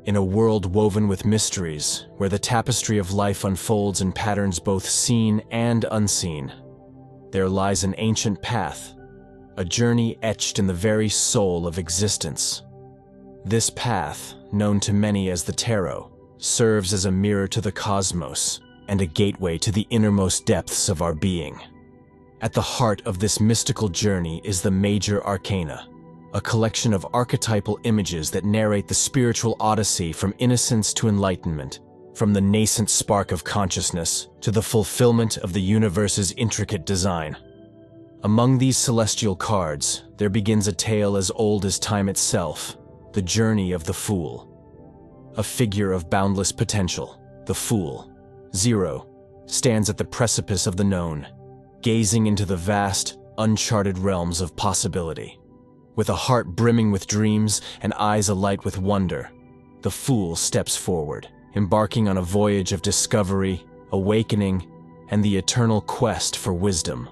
In a world woven with mysteries, where the tapestry of life unfolds in patterns both seen and unseen, there lies an ancient path, a journey etched in the very soul of existence. This path, known to many as the Tarot, serves as a mirror to the cosmos and a gateway to the innermost depths of our being. At the heart of this mystical journey is the Major Arcana, a collection of archetypal images that narrate the spiritual odyssey from innocence to enlightenment, from the nascent spark of consciousness to the fulfillment of the universe's intricate design. Among these celestial cards, there begins a tale as old as time itself, the journey of the Fool. A figure of boundless potential, the Fool, Zero, stands at the precipice of the known, gazing into the vast, uncharted realms of possibility. With a heart brimming with dreams and eyes alight with wonder, the Fool steps forward, embarking on a voyage of discovery, awakening, and the eternal quest for wisdom.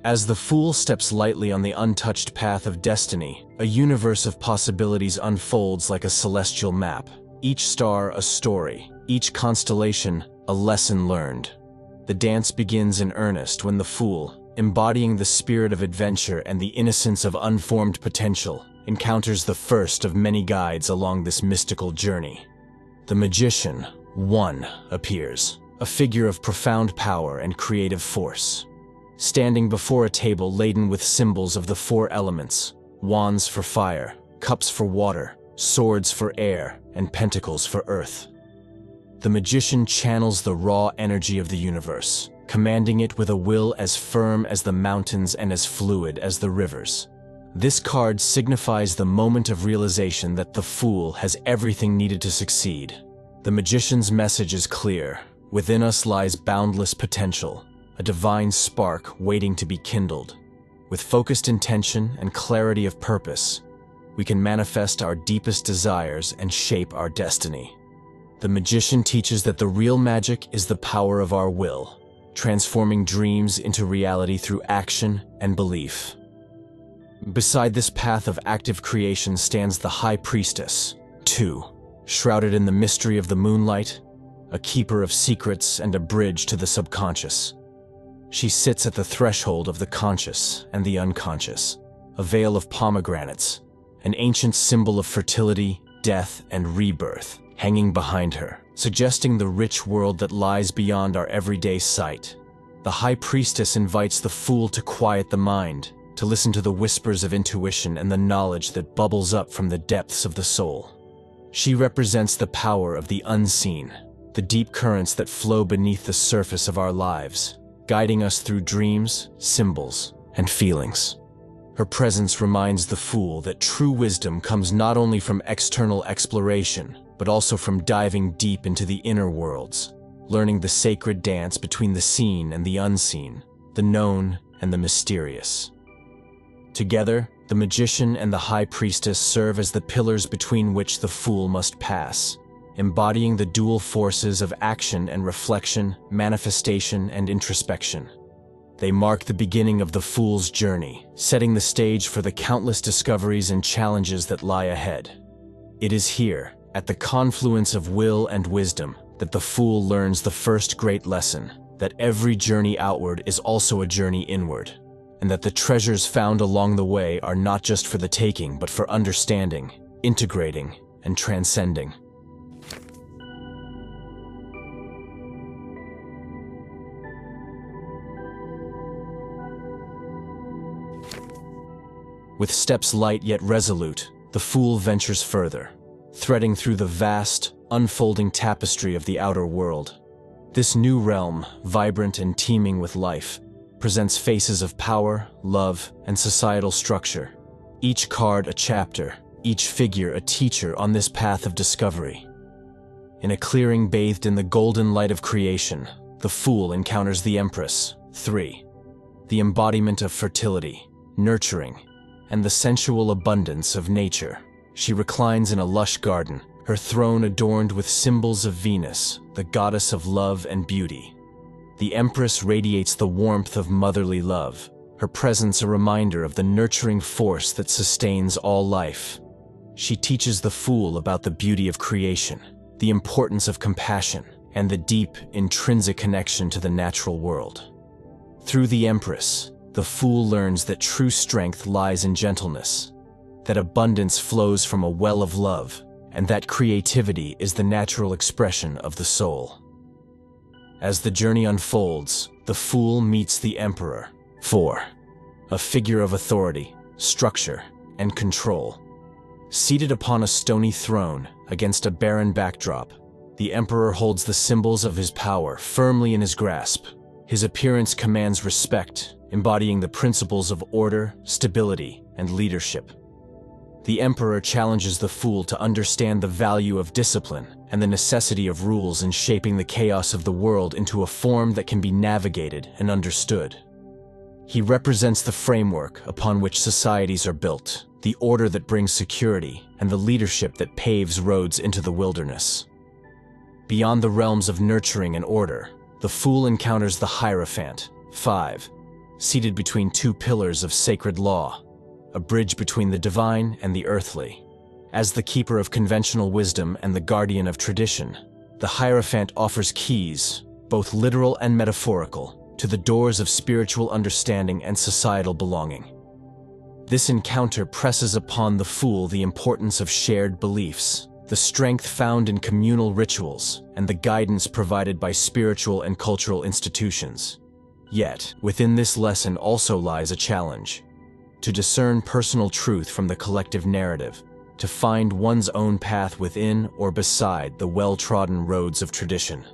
As the Fool steps lightly on the untouched path of destiny, a universe of possibilities unfolds like a celestial map. Each star a story, each constellation a lesson learned. The dance begins in earnest when the Fool, embodying the spirit of adventure and the innocence of unformed potential, encounters the first of many guides along this mystical journey. The Magician, One, appears, a figure of profound power and creative force. Standing before a table laden with symbols of the four elements, wands for fire, cups for water, swords for air, and pentacles for earth. The Magician channels the raw energy of the universe, commanding it with a will as firm as the mountains and as fluid as the rivers. This card signifies the moment of realization that the Fool has everything needed to succeed. The Magician's message is clear. Within us lies boundless potential, a divine spark waiting to be kindled. With focused intention and clarity of purpose, we can manifest our deepest desires and shape our destiny. The Magician teaches that the real magic is the power of our will, transforming dreams into reality through action and belief. Beside this path of active creation stands the High Priestess, Two, shrouded in the mystery of the moonlight, a keeper of secrets and a bridge to the subconscious. She sits at the threshold of the conscious and the unconscious, a veil of pomegranates, an ancient symbol of fertility, death, and rebirth, hanging behind her, suggesting the rich world that lies beyond our everyday sight. The High Priestess invites the Fool to quiet the mind, to listen to the whispers of intuition and the knowledge that bubbles up from the depths of the soul. She represents the power of the unseen, the deep currents that flow beneath the surface of our lives, guiding us through dreams, symbols, and feelings. Her presence reminds the Fool that true wisdom comes not only from external exploration, but also from diving deep into the inner worlds, learning the sacred dance between the seen and the unseen, the known and the mysterious. Together, the Magician and the High Priestess serve as the pillars between which the Fool must pass, embodying the dual forces of action and reflection, manifestation and introspection. They mark the beginning of the Fool's journey, setting the stage for the countless discoveries and challenges that lie ahead. It is here, at the confluence of will and wisdom, that the Fool learns the first great lesson, that every journey outward is also a journey inward, and that the treasures found along the way are not just for the taking, but for understanding, integrating, and transcending. With steps light yet resolute, the Fool ventures further, threading through the vast, unfolding tapestry of the outer world. This new realm, vibrant and teeming with life, presents faces of power, love, and societal structure. Each card a chapter, each figure a teacher on this path of discovery. In a clearing bathed in the golden light of creation, the Fool encounters the Empress, Three, the embodiment of fertility, nurturing, and the sensual abundance of nature. She reclines in a lush garden, her throne adorned with symbols of Venus, the goddess of love and beauty. The Empress radiates the warmth of motherly love, her presence a reminder of the nurturing force that sustains all life. She teaches the Fool about the beauty of creation, the importance of compassion, and the deep, intrinsic connection to the natural world. Through the Empress, the Fool learns that true strength lies in gentleness, that abundance flows from a well of love, and that creativity is the natural expression of the soul. As the journey unfolds, the Fool meets the Emperor. 4. A figure of authority, structure, and control. Seated upon a stony throne against a barren backdrop, the Emperor holds the symbols of his power firmly in his grasp. His appearance commands respect, embodying the principles of order, stability, and leadership. The Emperor challenges the Fool to understand the value of discipline and the necessity of rules in shaping the chaos of the world into a form that can be navigated and understood. He represents the framework upon which societies are built, the order that brings security, and the leadership that paves roads into the wilderness. Beyond the realms of nurturing and order, the Fool encounters the Hierophant, 5, seated between two pillars of sacred law, a bridge between the divine and the earthly. As the keeper of conventional wisdom and the guardian of tradition, the Hierophant offers keys, both literal and metaphorical, to the doors of spiritual understanding and societal belonging. This encounter presses upon the Fool the importance of shared beliefs, the strength found in communal rituals, and the guidance provided by spiritual and cultural institutions. Yet, within this lesson also lies a challenge: to discern personal truth from the collective narrative, to find one's own path within or beside the well-trodden roads of tradition.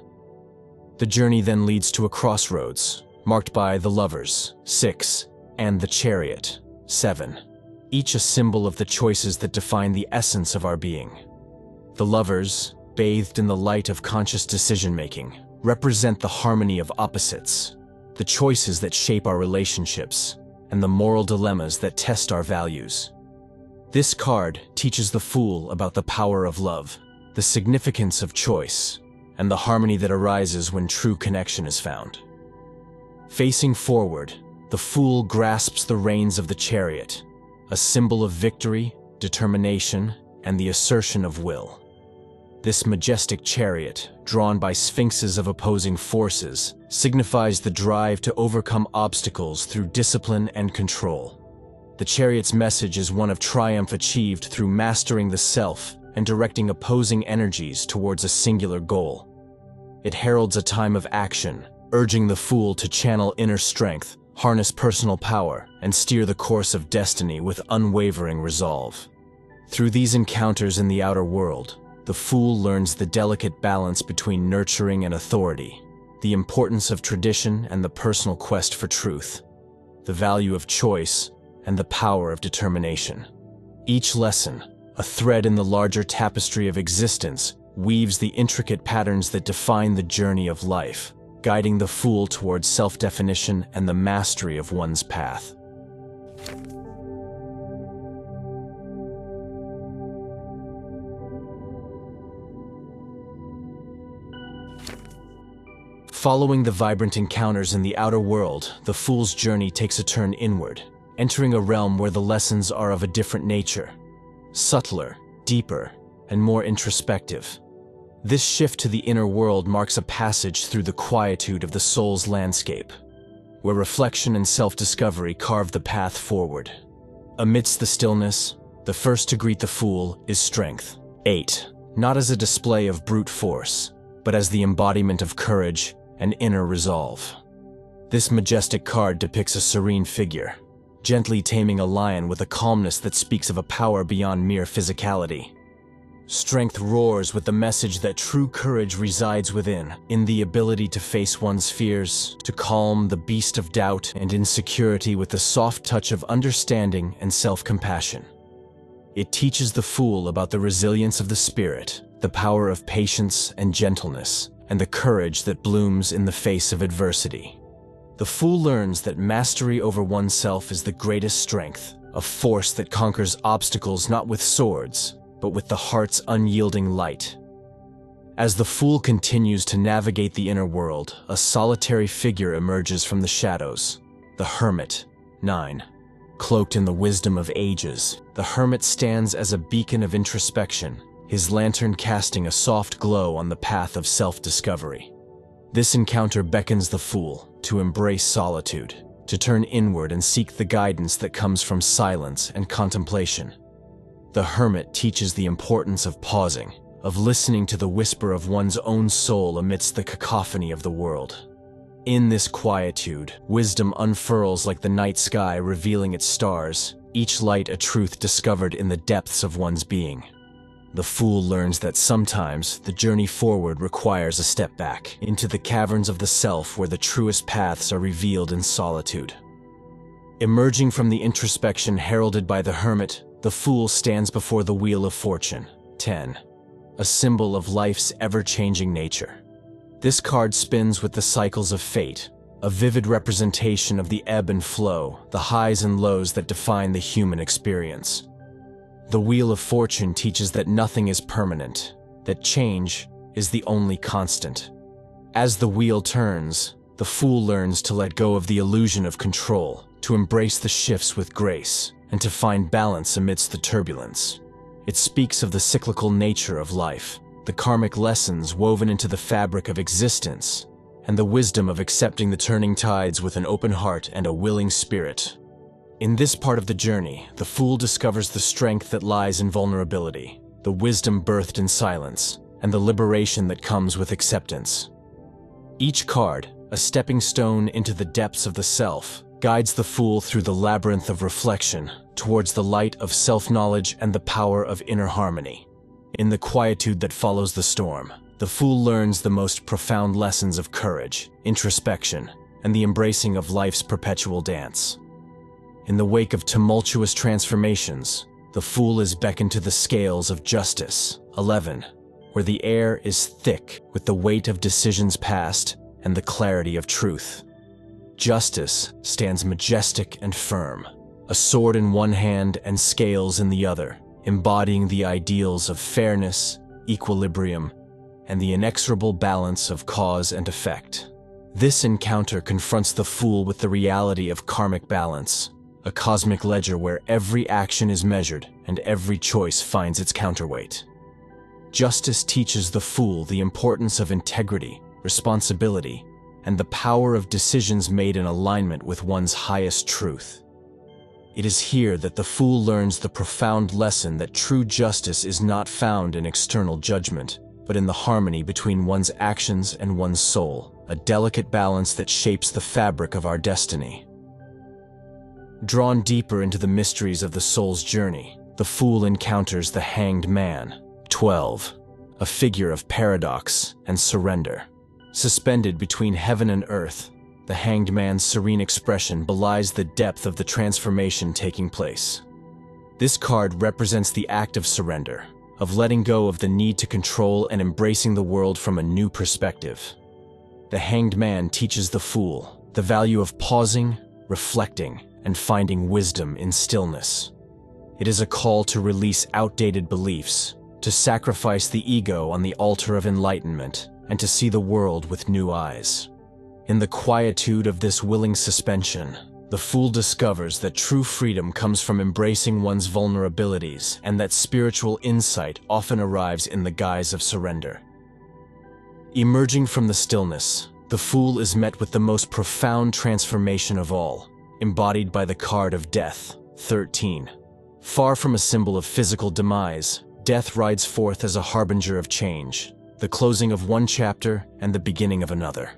The journey then leads to a crossroads, marked by the Lovers, 6, and the Chariot, 7, each a symbol of the choices that define the essence of our being. The Lovers, bathed in the light of conscious decision-making, represent the harmony of opposites, the choices that shape our relationships, and the moral dilemmas that test our values. This card teaches the Fool about the power of love, the significance of choice, and the harmony that arises when true connection is found. Facing forward, the Fool grasps the reins of the Chariot, a symbol of victory, determination, and the assertion of will. This majestic chariot, drawn by sphinxes of opposing forces, signifies the drive to overcome obstacles through discipline and control. The chariot's message is one of triumph achieved through mastering the self and directing opposing energies towards a singular goal. It heralds a time of action, urging the Fool to channel inner strength, harness personal power, and steer the course of destiny with unwavering resolve. Through these encounters in the outer world, the Fool learns the delicate balance between nurturing and authority, the importance of tradition and the personal quest for truth, the value of choice and the power of determination. Each lesson, a thread in the larger tapestry of existence, weaves the intricate patterns that define the journey of life, guiding the Fool towards self-definition and the mastery of one's path. Following the vibrant encounters in the outer world, the Fool's journey takes a turn inward, entering a realm where the lessons are of a different nature, subtler, deeper, and more introspective. This shift to the inner world marks a passage through the quietude of the soul's landscape, where reflection and self-discovery carve the path forward. Amidst the stillness, the first to greet the Fool is strength. 8. Not as a display of brute force, but as the embodiment of courage and inner resolve. This majestic card depicts a serene figure, gently taming a lion with a calmness that speaks of a power beyond mere physicality. Strength roars with the message that true courage resides within, in the ability to face one's fears, to calm the beast of doubt and insecurity with the soft touch of understanding and self-compassion. It teaches the Fool about the resilience of the spirit, the power of patience and gentleness, and the courage that blooms in the face of adversity. The Fool learns that mastery over oneself is the greatest strength, a force that conquers obstacles not with swords, but with the heart's unyielding light. As the fool continues to navigate the inner world, a solitary figure emerges from the shadows. The Hermit. 9. Cloaked in the wisdom of ages, the Hermit stands as a beacon of introspection, his lantern casting a soft glow on the path of self-discovery. This encounter beckons the fool to embrace solitude, to turn inward and seek the guidance that comes from silence and contemplation. The Hermit teaches the importance of pausing, of listening to the whisper of one's own soul amidst the cacophony of the world. In this quietude, wisdom unfurls like the night sky revealing its stars, each light a truth discovered in the depths of one's being. The fool learns that sometimes the journey forward requires a step back into the caverns of the self where the truest paths are revealed in solitude. Emerging from the introspection heralded by the Hermit, the fool stands before the Wheel of Fortune. 10. A symbol of life's ever-changing nature. This card spins with the cycles of fate, a vivid representation of the ebb and flow, the highs and lows that define the human experience. The Wheel of Fortune teaches that nothing is permanent, that change is the only constant. As the wheel turns, the fool learns to let go of the illusion of control, to embrace the shifts with grace, and to find balance amidst the turbulence. It speaks of the cyclical nature of life, the karmic lessons woven into the fabric of existence, and the wisdom of accepting the turning tides with an open heart and a willing spirit. In this part of the journey, the fool discovers the strength that lies in vulnerability, the wisdom birthed in silence, and the liberation that comes with acceptance. Each card, a stepping stone into the depths of the self, guides the fool through the labyrinth of reflection, towards the light of self-knowledge and the power of inner harmony. In the quietude that follows the storm, the fool learns the most profound lessons of courage, introspection, and the embracing of life's perpetual dance. In the wake of tumultuous transformations, the fool is beckoned to the scales of justice. 11. Where the air is thick with the weight of decisions past and the clarity of truth. Justice stands majestic and firm, a sword in one hand and scales in the other, embodying the ideals of fairness, equilibrium, and the inexorable balance of cause and effect. This encounter confronts the fool with the reality of karmic balance, a cosmic ledger where every action is measured and every choice finds its counterweight. Justice teaches the fool the importance of integrity, responsibility, and the power of decisions made in alignment with one's highest truth. It is here that the fool learns the profound lesson that true justice is not found in external judgment, but in the harmony between one's actions and one's soul, a delicate balance that shapes the fabric of our destiny. Drawn deeper into the mysteries of the soul's journey, the fool encounters the Hanged Man. 12. A figure of paradox and surrender. Suspended between heaven and earth, the Hanged Man's serene expression belies the depth of the transformation taking place. This card represents the act of surrender, of letting go of the need to control and embracing the world from a new perspective. The Hanged Man teaches the fool the value of pausing, reflecting, and finding wisdom in stillness. It is a call to release outdated beliefs, to sacrifice the ego on the altar of enlightenment, and to see the world with new eyes. In the quietude of this willing suspension, the fool discovers that true freedom comes from embracing one's vulnerabilities and that spiritual insight often arrives in the guise of surrender. Emerging from the stillness, the fool is met with the most profound transformation of all, embodied by the card of death. 13. Far from a symbol of physical demise, death rides forth as a harbinger of change, the closing of one chapter and the beginning of another.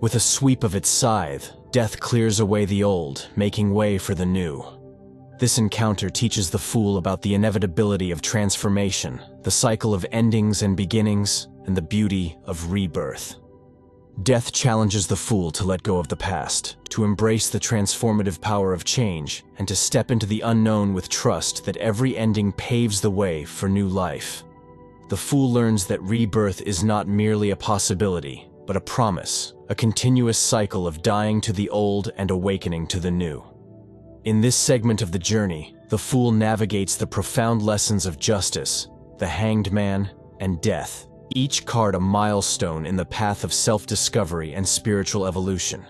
With a sweep of its scythe, death clears away the old, making way for the new. This encounter teaches the fool about the inevitability of transformation, the cycle of endings and beginnings, and the beauty of rebirth. Death challenges the fool to let go of the past, to embrace the transformative power of change, and to step into the unknown with trust that every ending paves the way for new life. The fool learns that rebirth is not merely a possibility, but a promise, a continuous cycle of dying to the old and awakening to the new. In this segment of the journey, the fool navigates the profound lessons of justice, the Hanged Man, and death, each card a milestone in the path of self-discovery and spiritual evolution.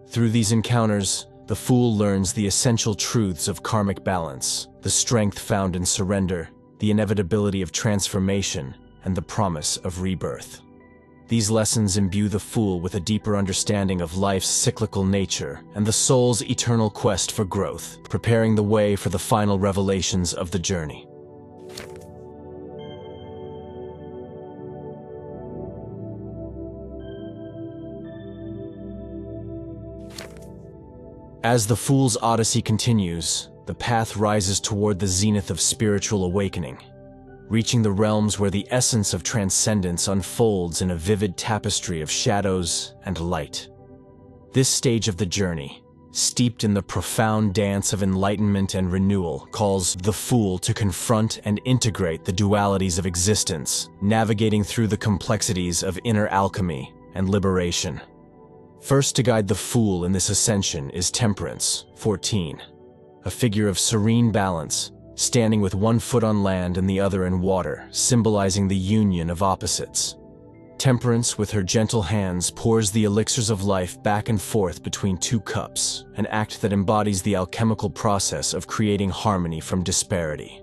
Through these encounters, the Fool learns the essential truths of karmic balance, the strength found in surrender, the inevitability of transformation, and the promise of rebirth. These lessons imbue the Fool with a deeper understanding of life's cyclical nature and the soul's eternal quest for growth, preparing the way for the final revelations of the journey. As the Fool's odyssey continues, the path rises toward the zenith of spiritual awakening, reaching the realms where the essence of transcendence unfolds in a vivid tapestry of shadows and light. This stage of the journey, steeped in the profound dance of enlightenment and renewal, calls the Fool to confront and integrate the dualities of existence, navigating through the complexities of inner alchemy and liberation. First to guide the Fool in this ascension is Temperance, 14, a figure of serene balance, standing with one foot on land and the other in water, symbolizing the union of opposites. Temperance, with her gentle hands, pours the elixirs of life back and forth between two cups, an act that embodies the alchemical process of creating harmony from disparity.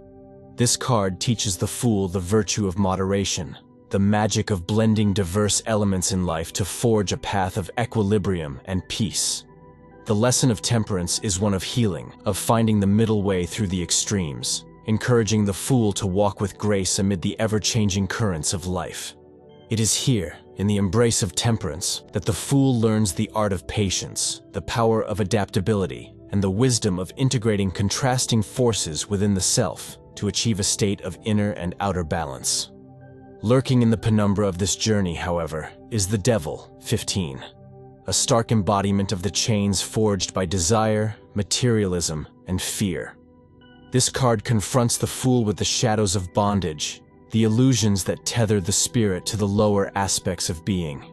This card teaches the Fool the virtue of moderation, the magic of blending diverse elements in life to forge a path of equilibrium and peace. The lesson of Temperance is one of healing, of finding the middle way through the extremes, encouraging the Fool to walk with grace amid the ever-changing currents of life. It is here, in the embrace of Temperance, that the Fool learns the art of patience, the power of adaptability, and the wisdom of integrating contrasting forces within the self to achieve a state of inner and outer balance. Lurking in the penumbra of this journey, however, is the Devil, 15. A stark embodiment of the chains forged by desire, materialism, and fear. This card confronts the Fool with the shadows of bondage, the illusions that tether the spirit to the lower aspects of being.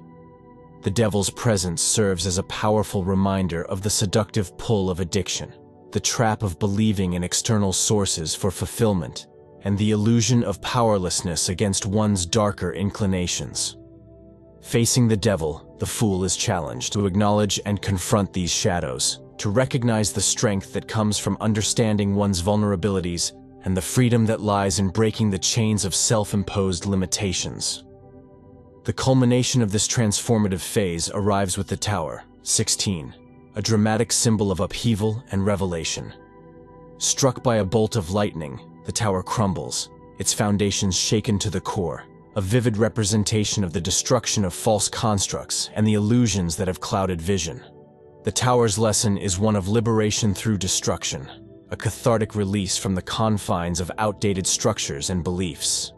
The Devil's presence serves as a powerful reminder of the seductive pull of addiction, the trap of believing in external sources for fulfillment, and the illusion of powerlessness against one's darker inclinations. Facing the Devil, the Fool is challenged to acknowledge and confront these shadows, to recognize the strength that comes from understanding one's vulnerabilities and the freedom that lies in breaking the chains of self-imposed limitations. The culmination of this transformative phase arrives with the Tower, 16, a dramatic symbol of upheaval and revelation. Struck by a bolt of lightning, the tower crumbles, its foundations shaken to the core, a vivid representation of the destruction of false constructs and the illusions that have clouded vision. The tower's lesson is one of liberation through destruction, a cathartic release from the confines of outdated structures and beliefs.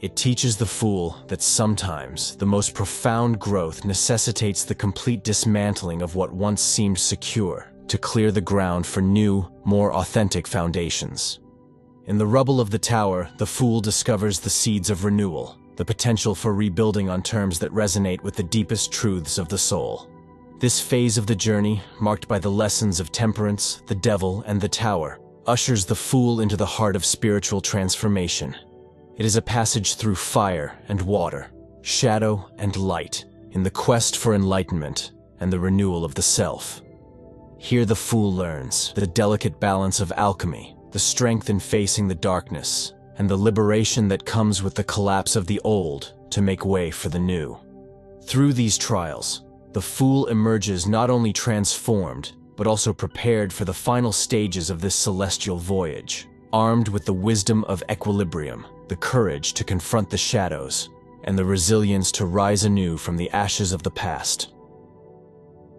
It teaches the Fool that sometimes the most profound growth necessitates the complete dismantling of what once seemed secure to clear the ground for new, more authentic foundations. In the rubble of the tower, the Fool discovers the seeds of renewal, the potential for rebuilding on terms that resonate with the deepest truths of the soul. This phase of the journey, marked by the lessons of Temperance, the Devil, and the Tower, ushers the Fool into the heart of spiritual transformation. It is a passage through fire and water, shadow and light, in the quest for enlightenment and the renewal of the self. Here the Fool learns the delicate balance of alchemy, the strength in facing the darkness, and the liberation that comes with the collapse of the old to make way for the new. Through these trials, the Fool emerges not only transformed, but also prepared for the final stages of this celestial voyage, armed with the wisdom of equilibrium, the courage to confront the shadows, and the resilience to rise anew from the ashes of the past.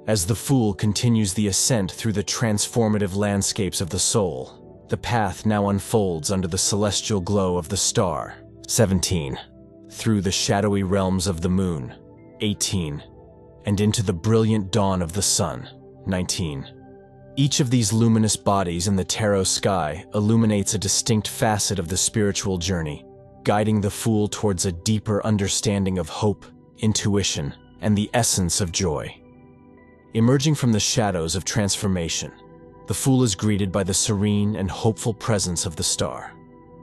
As the Fool continues the ascent through the transformative landscapes of the soul, the path now unfolds under the celestial glow of the star, 17, through the shadowy realms of the moon, 18, and into the brilliant dawn of the sun, 19. Each of these luminous bodies in the tarot sky illuminates a distinct facet of the spiritual journey, guiding the Fool towards a deeper understanding of hope, intuition, and the essence of joy. Emerging from the shadows of transformation, the Fool is greeted by the serene and hopeful presence of the star.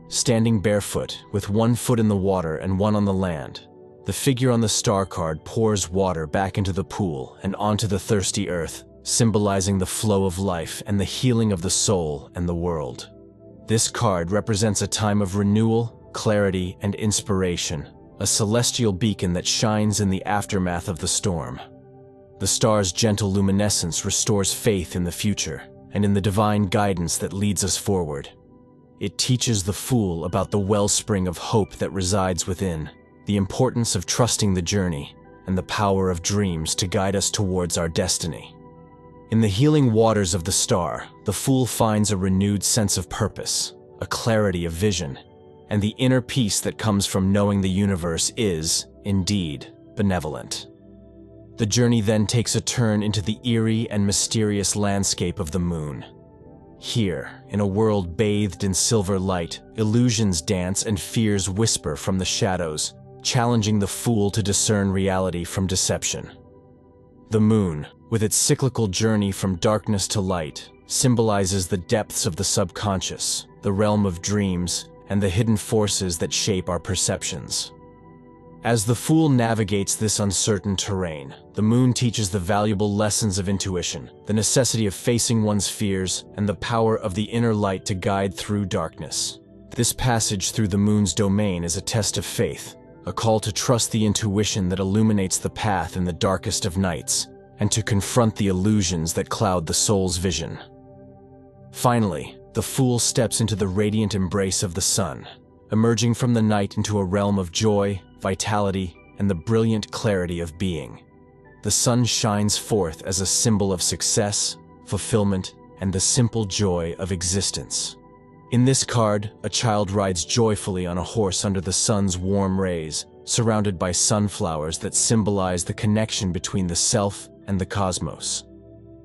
Standing barefoot, with one foot in the water and one on the land, The figure on the star card pours water back into the pool and onto the thirsty earth, symbolizing the flow of life and the healing of the soul and the world. This card represents a time of renewal, clarity, and inspiration, a celestial beacon that shines in the aftermath of the storm. The star's gentle luminescence restores faith in the future and in the divine guidance that leads us forward. It teaches the fool about the wellspring of hope that resides within, the importance of trusting the journey, and the power of dreams to guide us towards our destiny. In the healing waters of the star, the fool finds a renewed sense of purpose, a clarity of vision, and the inner peace that comes from knowing the universe is, indeed, benevolent. The journey then takes a turn into the eerie and mysterious landscape of the moon. Here, in a world bathed in silver light, illusions dance and fears whisper from the shadows, challenging the fool to discern reality from deception. The moon, with its cyclical journey from darkness to light, symbolizes the depths of the subconscious, the realm of dreams, and the hidden forces that shape our perceptions. As the fool navigates this uncertain terrain, the moon teaches the valuable lessons of intuition, the necessity of facing one's fears, and the power of the inner light to guide through darkness. This passage through the moon's domain is a test of faith, a call to trust the intuition that illuminates the path in the darkest of nights, and to confront the illusions that cloud the soul's vision. Finally, the fool steps into the radiant embrace of the sun, emerging from the night into a realm of joy, vitality, and the brilliant clarity of being. The sun shines forth as a symbol of success, fulfillment, and the simple joy of existence. In this card, a child rides joyfully on a horse under the sun's warm rays, surrounded by sunflowers that symbolize the connection between the self and the cosmos.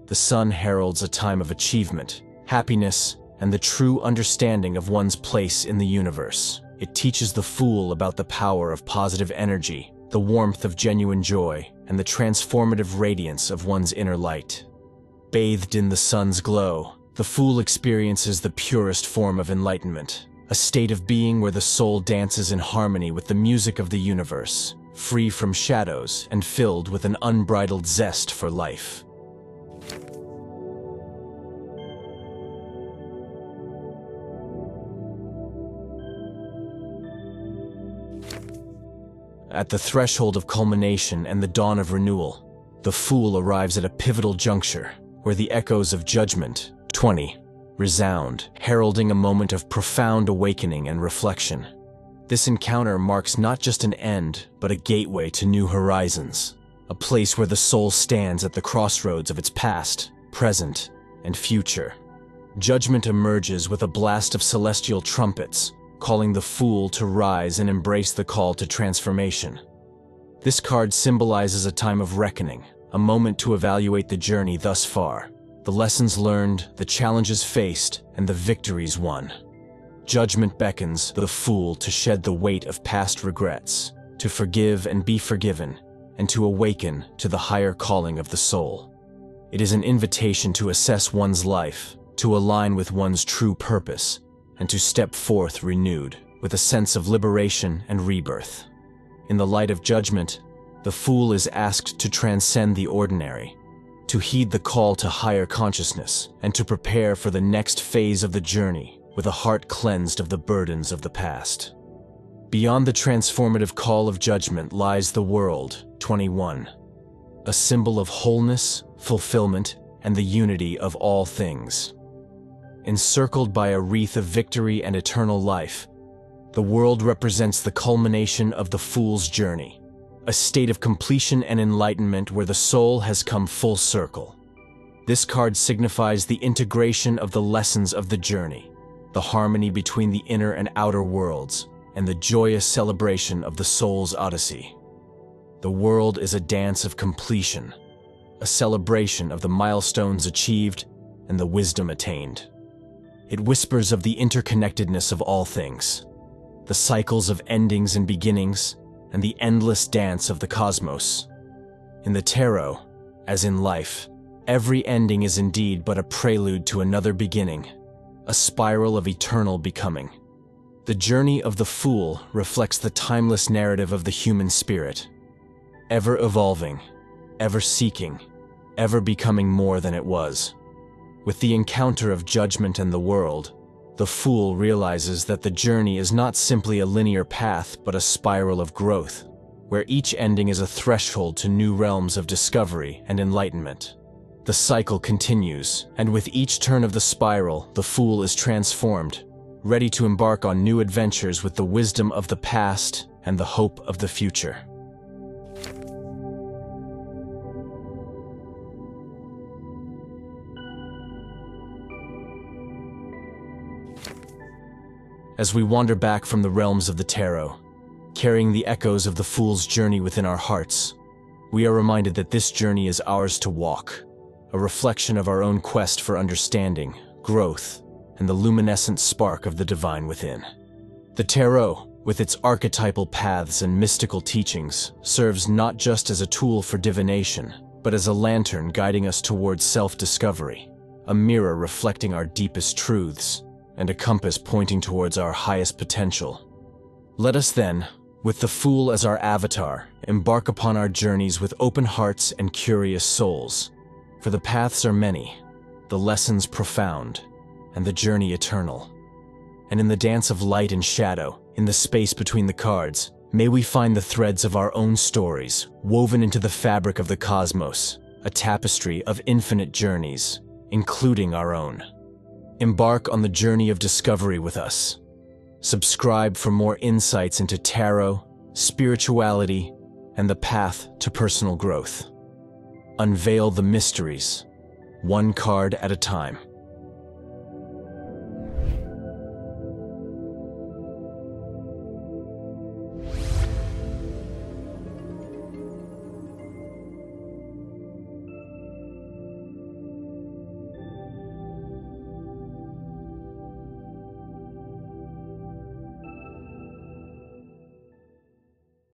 The sun heralds a time of achievement, happiness, and the true understanding of one's place in the universe. It teaches the fool about the power of positive energy, the warmth of genuine joy, and the transformative radiance of one's inner light. Bathed in the sun's glow, the fool experiences the purest form of enlightenment, a state of being where the soul dances in harmony with the music of the universe, free from shadows and filled with an unbridled zest for life. At the threshold of culmination and the dawn of renewal, the fool arrives at a pivotal juncture where the echoes of Judgment 20 resound, heralding a moment of profound awakening and reflection. This encounter marks not just an end, but a gateway to new horizons, a place where the soul stands at the crossroads of its past, present, and future. Judgment emerges with a blast of celestial trumpets, calling the fool to rise and embrace the call to transformation. This card symbolizes a time of reckoning, a moment to evaluate the journey thus far, the lessons learned, the challenges faced, and the victories won. Judgment beckons the fool to shed the weight of past regrets, to forgive and be forgiven, and to awaken to the higher calling of the soul. It is an invitation to assess one's life, to align with one's true purpose, and to step forth renewed, with a sense of liberation and rebirth. In the light of Judgment, the fool is asked to transcend the ordinary, to heed the call to higher consciousness, and to prepare for the next phase of the journey with a heart cleansed of the burdens of the past. Beyond the transformative call of Judgment lies the world 21, a symbol of wholeness, fulfillment, and the unity of all things. Encircled by a wreath of victory and eternal life, the world represents the culmination of the fool's journey, a state of completion and enlightenment where the soul has come full circle. This card signifies the integration of the lessons of the journey, the harmony between the inner and outer worlds, and the joyous celebration of the soul's odyssey. The world is a dance of completion, a celebration of the milestones achieved and the wisdom attained. It whispers of the interconnectedness of all things, the cycles of endings and beginnings, and the endless dance of the cosmos. In the tarot, as in life, every ending is indeed but a prelude to another beginning, a spiral of eternal becoming. The journey of the Fool reflects the timeless narrative of the human spirit, ever evolving, ever seeking, ever becoming more than it was. With the encounter of judgment and the world, the Fool realizes that the journey is not simply a linear path but a spiral of growth, where each ending is a threshold to new realms of discovery and enlightenment. The cycle continues, and with each turn of the spiral, the Fool is transformed, ready to embark on new adventures with the wisdom of the past and the hope of the future. As we wander back from the realms of the tarot, carrying the echoes of the Fool's journey within our hearts, we are reminded that this journey is ours to walk, a reflection of our own quest for understanding, growth, and the luminescent spark of the divine within. The tarot, with its archetypal paths and mystical teachings, serves not just as a tool for divination, but as a lantern guiding us towards self-discovery, a mirror reflecting our deepest truths, and a compass pointing towards our highest potential. Let us then, with the Fool as our avatar, embark upon our journeys with open hearts and curious souls. For the paths are many, the lessons profound, and the journey eternal. And in the dance of light and shadow, in the space between the cards, may we find the threads of our own stories, woven into the fabric of the cosmos, a tapestry of infinite journeys, including our own. Embark on the journey of discovery with us. Subscribe for more insights into tarot, spirituality, and the path to personal growth. Unveil the mysteries, one card at a time.